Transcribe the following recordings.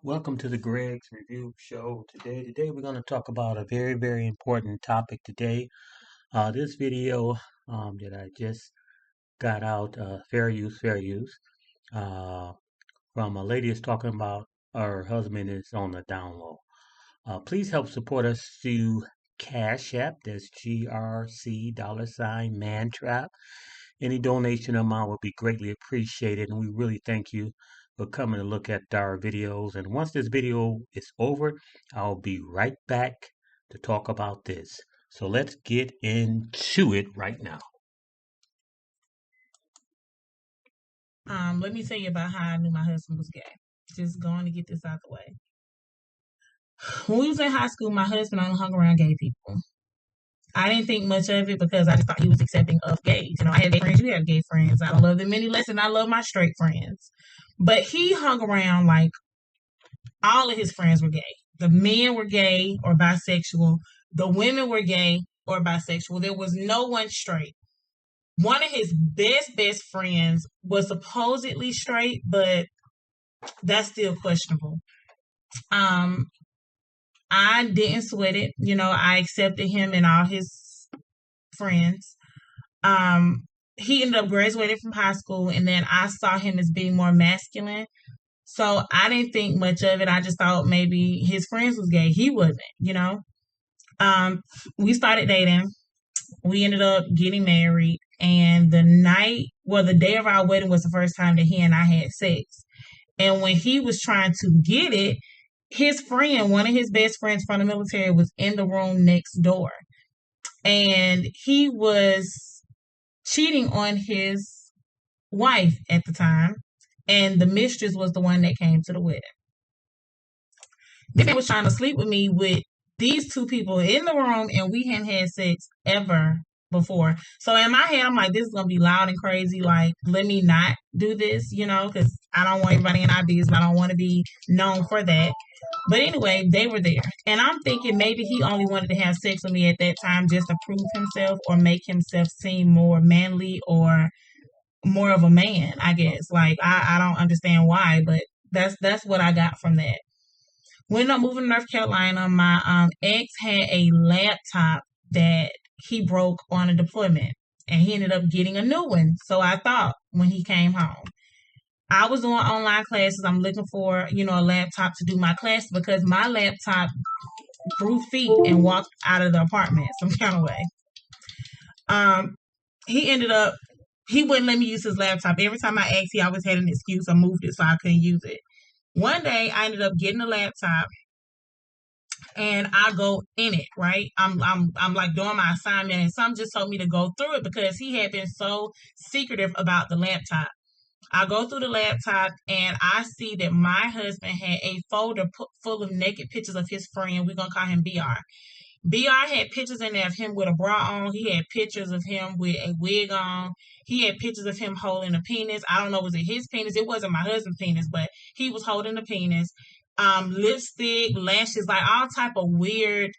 Welcome to the Greg's Review Show. Today we're going to talk about a very important topic today. This video that I just got out, fair use, uh, from a lady is talking about her husband is on the down low. Please help support us through Cash App. That's GRC mantrap. Any donation amount would be greatly appreciated, and we really thank you for coming to look at our videos. And once this video is over, I'll be right back to talk about this. So let's get into it right now. Let me tell you about how I knew my husband was gay. Just going to get this out the way. When we was in high school, my husband only hung around gay people. I didn't think much of it because I just thought he was accepting of gays. I had gay friends, you have gay friends. I don't love them any less than I love my straight friends. But he hung around like all of his friends were gay. The men were gay or bisexual. The women were gay or bisexual. There was no one straight. One of his best friends was supposedly straight, but that's still questionable. Um, I didn't sweat it. I accepted him and all his friends. Um, he ended up graduating from high school, and then I saw him as being more masculine. So I didn't think much of it. I just thought maybe his friends was gay. He wasn't. Um, we started dating. We ended up getting married, and the day of our wedding was the first time that he and I had sex. And when he was trying to get it, his friend, one of his best friends from the military, was in the room next door. And he was cheating on his wife at the time. And the mistress was the one that came to the wedding. This man was trying to sleep with me with these two people in the room, and we hadn't had sex ever before. So in my head, I'm like, this is gonna be loud and crazy. Like, let me not do this, because I don't want everybody in our business. I don't want to be known for that. But anyway, they were there, and I'm thinking maybe he only wanted to have sex with me at that time just to prove himself or make himself seem more manly or more of a man. I guess. Like I don't understand why, but that's what I got from that. When I moved to North Carolina, my ex had a laptop that he broke on a deployment, and he ended up getting a new one. So I thought when he came home, I was doing online classes. I'm looking for a laptop to do my classes because my laptop grew feet and walked out of the apartment some kind of way. Um, he ended up he wouldn't let me use his laptop. Every time I asked, he always had an excuse. I moved it so I couldn't use it. One day, I ended up getting a laptop and I go in it, right? I'm like doing my assignment and some just told me to go through it because he had been so secretive about the laptop. I go through the laptop and I see that my husband had a folder full of naked pictures of his friend. We're gonna call him BR. BR had pictures in there of him with a bra on. He had pictures of him with a wig on. He had pictures of him holding a penis. I don't know, was it his penis? It wasn't my husband's penis, but he was holding the penis. Lipstick, lashes, like all type of weird,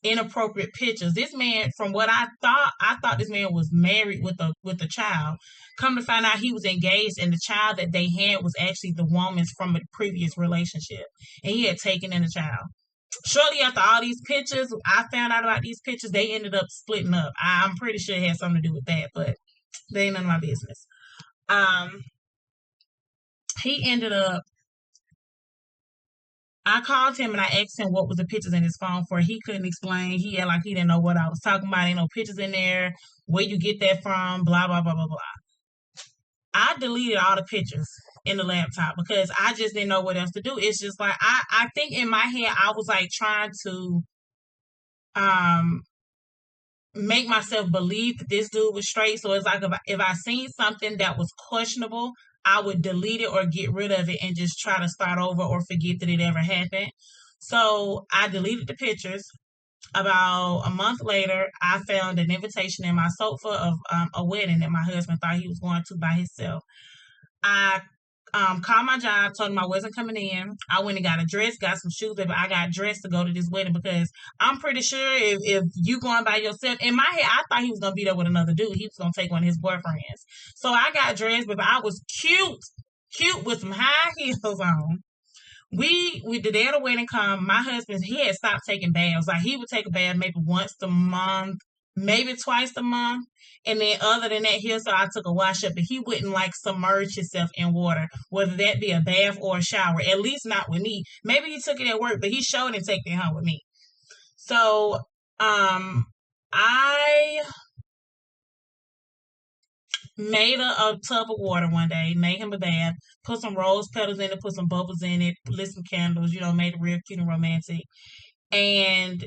inappropriate pictures. This man, from what I thought this man was married with a child. Come to find out he was engaged, and the child that they had was actually the woman's from a previous relationship, and he had taken in a child. Shortly after all these pictures, I found out about these pictures. They ended up splitting up. I'm pretty sure it had something to do with that, but they ain't none of my business. Um, he ended up. I called him and I asked him what was the pictures in his phone for. He couldn't explain. He had like he didn't know what I was talking about. Ain't no pictures in there. Where you get that from? Blah blah blah blah blah. I deleted all the pictures in the laptop because I just didn't know what else to do. It's just like I think in my head I was like trying to um make myself believe that this dude was straight. So it's like if I seen something that was questionable, I would delete it or get rid of it and just try to start over or forget that it ever happened. So I deleted the pictures. About a month later, I found an invitation in my sofa of a wedding that my husband thought he was going to by himself. I called my job, told him I wasn't coming in. I went and got a dress, got some shoes, but I got dressed to go to this wedding because I'm pretty sure if you going by yourself, in my head, I thought he was gonna be there with another dude. He was gonna take one of his boyfriends. So I got dressed, but I was cute with some high heels on. we the day of the wedding come, my husband, he had stopped taking baths. Like he would take a bath maybe once a month, maybe twice a month. And then other than that, he'll say I took a wash up, but he wouldn't like submerge himself in water, whether that be a bath or a shower. At least not with me. Maybe he took it at work, but he showed didn't take it home with me. So I made a tub of water one day, made him a bath, put some rose petals in it, put some bubbles in it, lit some candles, made it real cute and romantic. And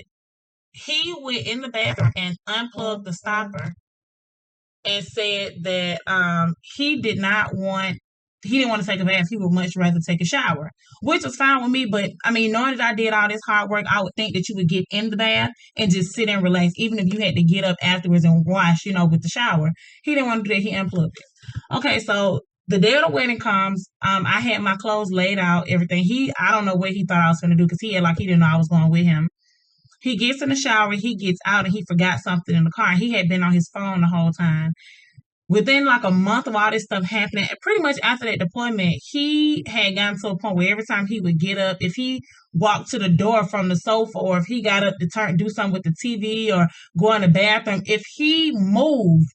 he went in the bathroom and unplugged the stopper and said that he didn't want to take a bath. He would much rather take a shower, which was fine with me. But I mean, knowing that I did all this hard work, I would think that you would get in the bath and just sit and relax, even if you had to get up afterwards and wash, with the shower. He didn't want to do that. He unplugged it. Okay, so the day of the wedding comes. I had my clothes laid out, everything. I don't know what he thought I was going to do because he didn't know I was going with him. He gets in the shower, he gets out, and he forgot something in the car. He had been on his phone the whole time. Within like a month of all this stuff happening, pretty much after that deployment, he had gotten to a point where every time he would get up, if he walked to the door from the sofa, or if he got up to do something with the TV or go in the bathroom, if he moved,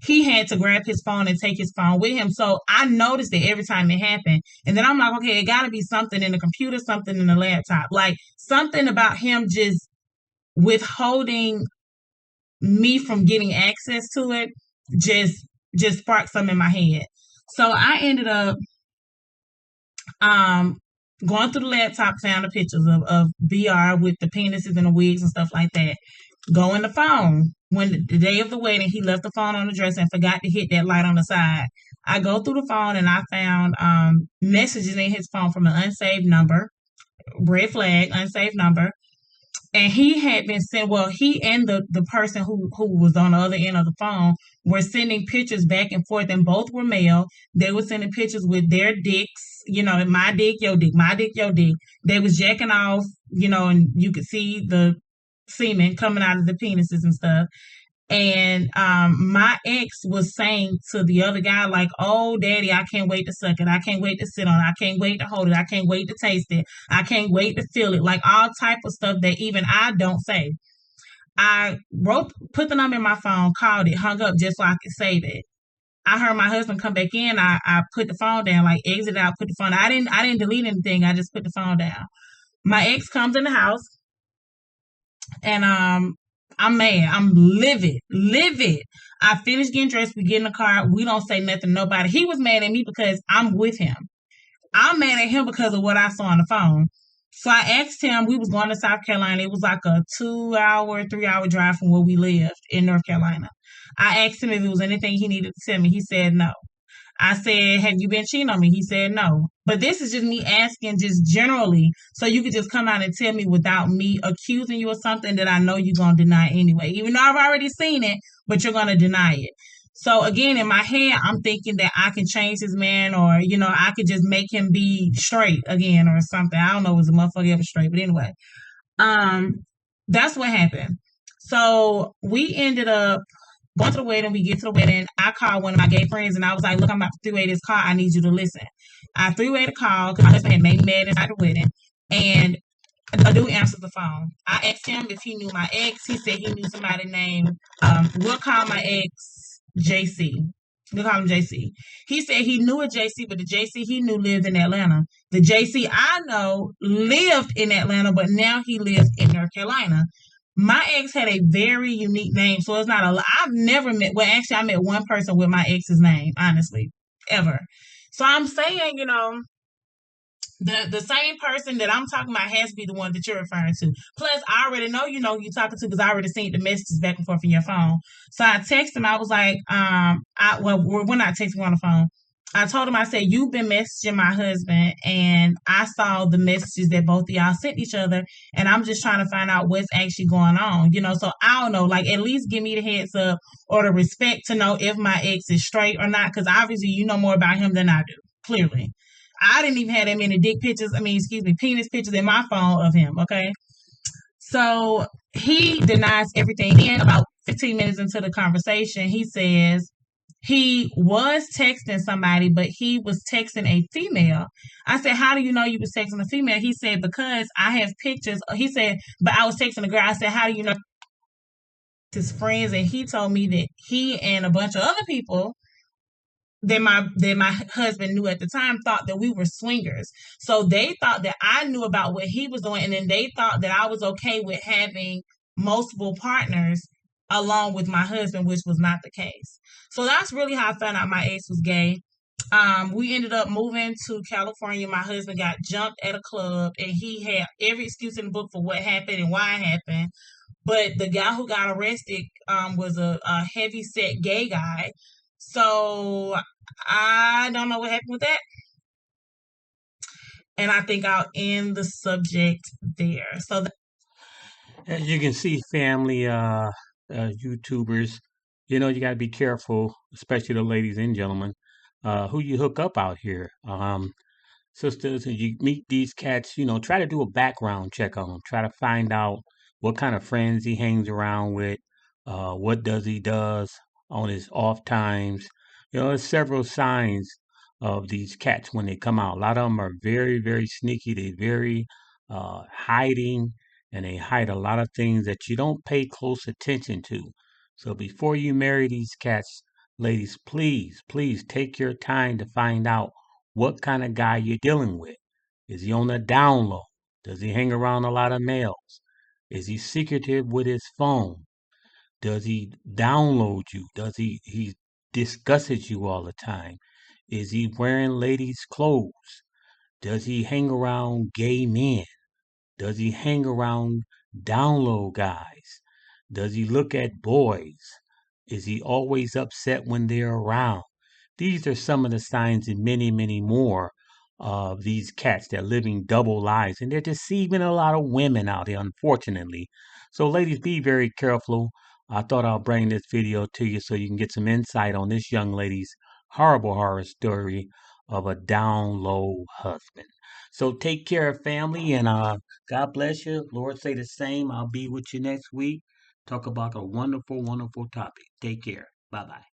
he had to grab his phone and take his phone with him. So I noticed it every time it happened. And then I'm like, okay, it got to be something in the computer, something in the laptop, like something about him just withholding me from getting access to it just sparked something in my head. So I ended up um going through the laptop, found the pictures of VR with the penises and the wigs and stuff like that. Go in the phone. When the day of the wedding, he left the phone on the dresser and forgot to hit that light on the side. I go through the phone and I found messages in his phone from an unsaved number, red flag, unsaved number. And he had been sent, well, he and the person who was on the other end of the phone were sending pictures back and forth, and both were male. They were sending pictures with their dicks, my dick, your dick, my dick, your dick. They was jacking off, and you could see the semen coming out of the penises and stuff. And my ex was saying to the other guy, like, oh, daddy, I can't wait to suck it. I can't wait to sit on it. I can't wait to hold it. I can't wait to taste it. I can't wait to feel it. Like all type of stuff that even I don't say. I put the number in my phone, called it, hung up just so I could save it. I heard my husband come back in. I put the phone down, like exit out, put the phone down. I didn't delete anything. I just put the phone down. My ex comes in the house and I'm mad. I'm livid, livid. I finished getting dressed. We get in the car. We don't say nothing to nobody. He was mad at me because I'm with him. I'm mad at him because of what I saw on the phone. So I asked him, we was going to South Carolina. It was like a 2-hour, 3-hour drive from where we lived in North Carolina. I asked him if there was anything he needed to tell me. He said no. I said, have you been cheating on me? He said no. But this is just me asking just generally, so you could just come out and tell me without me accusing you of something that I know you're going to deny anyway. Even though I've already seen it, but you're going to deny it. So again, in my head, I'm thinking that I can change his man, or, I could just make him be straight again or something. I don't know if it was a motherfucker ever straight, but anyway. That's what happened. So we ended up going to the wedding. We get to the wedding. I called one of my gay friends and I was like, look, I'm about to three-way this call. I need you to listen. I three-way the call because my husband had made me mad inside the wedding. And a dude answered the phone. I asked him if he knew my ex. He said he knew somebody named, we'll call my ex JC. We'll call him JC. He said he knew a JC, but the JC he knew lived in Atlanta. The JC I know lived in Atlanta, but now he lives in North Carolina. My ex had a very unique name, so it's not a. I've never met. Well, actually, I met one person with my ex's name, honestly, ever. So I'm saying, the same person that I'm talking about has to be the one that you're referring to. Plus, I already know you're talking to because I already seen the messages back and forth in your phone. So I texted him. I was like, we're not texting on the phone. I told him, I said, you've been messaging my husband, and I saw the messages that both of y'all sent each other, and I'm just trying to find out what's actually going on, So I don't know, like, at least give me the heads up or the respect to know if my ex is straight or not, because obviously you know more about him than I do, clearly. I didn't even have that many penis pictures in my phone of him, okay? So he denies everything. And about 15 minutes into the conversation, he says, he was texting somebody, but he was texting a female. I said, "How do you know you was texting a female?" He said, "Because I have pictures." He said, "But I was texting a girl." I said, "How do you know?" His friends, and he told me that he and a bunch of other people that my husband knew at the time thought that we were swingers. So they thought that I knew about what he was doing, and then they thought that I was okay with having multiple partners along with my husband, which was not the case. So that's really how I found out my ex was gay. We ended up moving to California. My husband got jumped at a club, and he had every excuse in the book for what happened and why it happened. But the guy who got arrested was a heavy set gay guy. So I don't know what happened with that. And I think I'll end the subject there. So As you can see, family YouTubers, you got to be careful, especially the ladies and gentlemen, who you hook up out here. Sisters, and you meet these cats, try to do a background check on them. Try to find out what kind of friends he hangs around with, what does he does on his off times. There's several signs of these cats when they come out. A lot of them are very, very sneaky. They very hiding, and they hide a lot of things that you don't pay close attention to. So before you marry these cats, ladies, please, please take your time to find out what kind of guy you're dealing with. Is he on the down low? Does he hang around a lot of males? Is he secretive with his phone? Does he download you? Does he discusses you all the time? Is he wearing ladies' clothes? Does he hang around gay men? Does he hang around down low guys? Does he look at boys? Is he always upset when they're around? These are some of the signs and many, many more of these cats that are living double lives and they're deceiving a lot of women out here, unfortunately. So, ladies, be very careful. I thought I'll bring this video to you so you can get some insight on this young lady's horrible horror story of a down low husband. So, take care, family, and God bless you. Lord say the same. I'll be with you next week. Talk about a wonderful, wonderful topic. Take care. Bye bye.